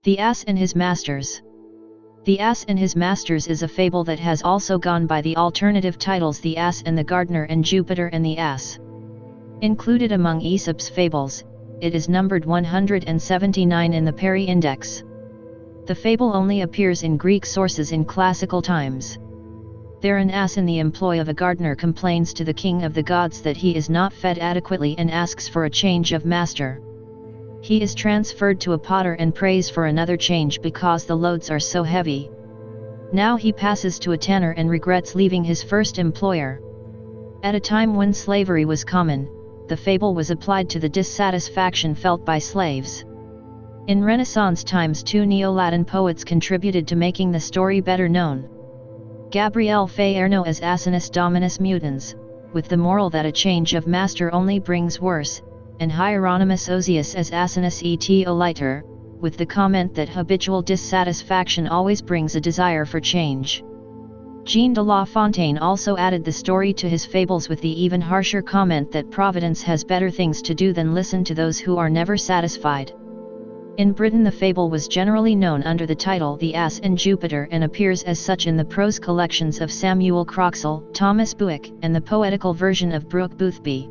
The Ass and His Masters. The Ass and His Masters is a fable that has also gone by the alternative titles The Ass and the Gardener and Jupiter and the Ass. Included among Aesop's fables, it is numbered 179 in the Perry Index. The fable only appears in Greek sources in classical times. There an ass in the employ of a gardener complains to the king of the gods that he is not fed adequately and asks for a change of master. He is transferred to a potter and prays for another change because the loads are so heavy. Now he passes to a tanner and regrets leaving his first employer. At a time when slavery was common, the fable was applied to the dissatisfaction felt by slaves. In Renaissance times, two Neo-Latin poets contributed to making the story better known. Gabriel Faerno as Asinus Dominus Mutans, with the moral that a change of master only brings worse, and Hieronymus Osius as Asinus et Oliter, with the comment that habitual dissatisfaction always brings a desire for change. Jean de La Fontaine also added the story to his fables with the even harsher comment that Providence has better things to do than listen to those who are never satisfied. In Britain the fable was generally known under the title The Ass and Jupiter and appears as such in the prose collections of Samuel Croxall, Thomas Bewick, and the poetical version of Brooke Boothby.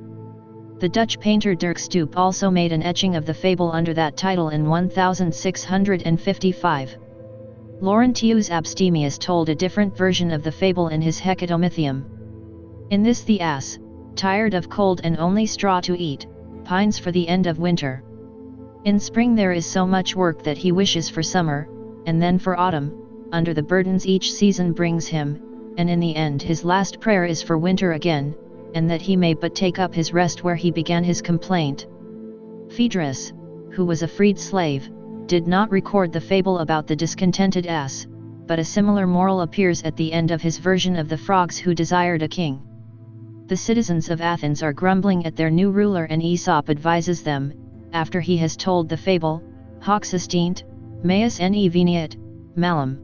The Dutch painter Dirk Stoop also made an etching of the fable under that title in 1655. Laurentius Abstemius told a different version of the fable in his Hecatomythium. In this the ass, tired of cold and only straw to eat, pines for the end of winter. In spring there is so much work that he wishes for summer, and then for autumn, under the burdens each season brings him, and in the end his last prayer is for winter again, and that he may but take up his rest where he began his complaint. Phaedrus, who was a freed slave, did not record the fable about the discontented ass, but a similar moral appears at the end of his version of the frogs who desired a king. The citizens of Athens are grumbling at their new ruler and Aesop advises them, after he has told the fable, hoc sustint, meus ne veniet, malum.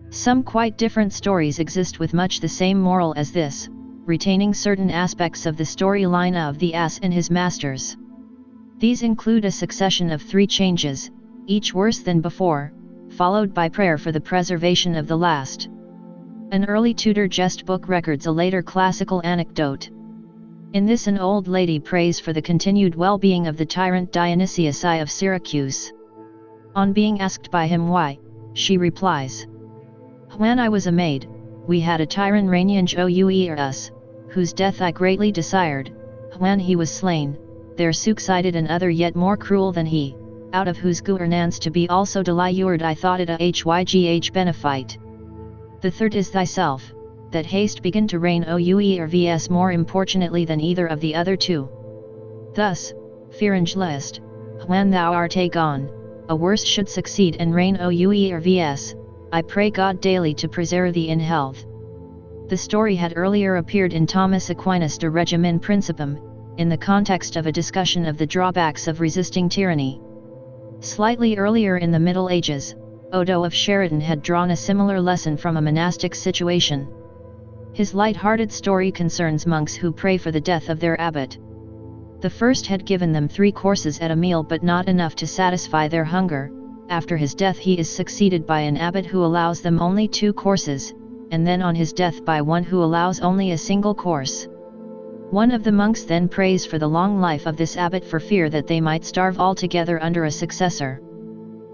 Some quite different stories exist with much the same moral as this, retaining certain aspects of the storyline of The Ass and His Masters. These include a succession of 3 changes, each worse than before, followed by prayer for the preservation of the last. An early Tudor jest book records a later classical anecdote. In this an old lady prays for the continued well-being of the tyrant Dionysius I of Syracuse. On being asked by him why, she replies, "When I was a maid, we had a tyrant regnant over us, whose death I greatly desired. When he was slain, there succeeded another yet more cruel than he, out of whose governance to be also delivered I thought it a hygh benefit. The third is thyself, that haste begin to reign over more importunately than either of the other two. Thus, fearing lest, when thou art gone, a worse should succeed and reign over I pray God daily to preserve thee in health." The story had earlier appeared in Thomas Aquinas' De Regimen Principum, in the context of a discussion of the drawbacks of resisting tyranny. Slightly earlier in the Middle Ages, Odo of Sheridan had drawn a similar lesson from a monastic situation. His light-hearted story concerns monks who pray for the death of their abbot. The first had given them 3 courses at a meal but not enough to satisfy their hunger. After his death he is succeeded by an abbot who allows them only 2 courses, and then on his death by one who allows only a single course. One of the monks then prays for the long life of this abbot for fear that they might starve altogether under a successor.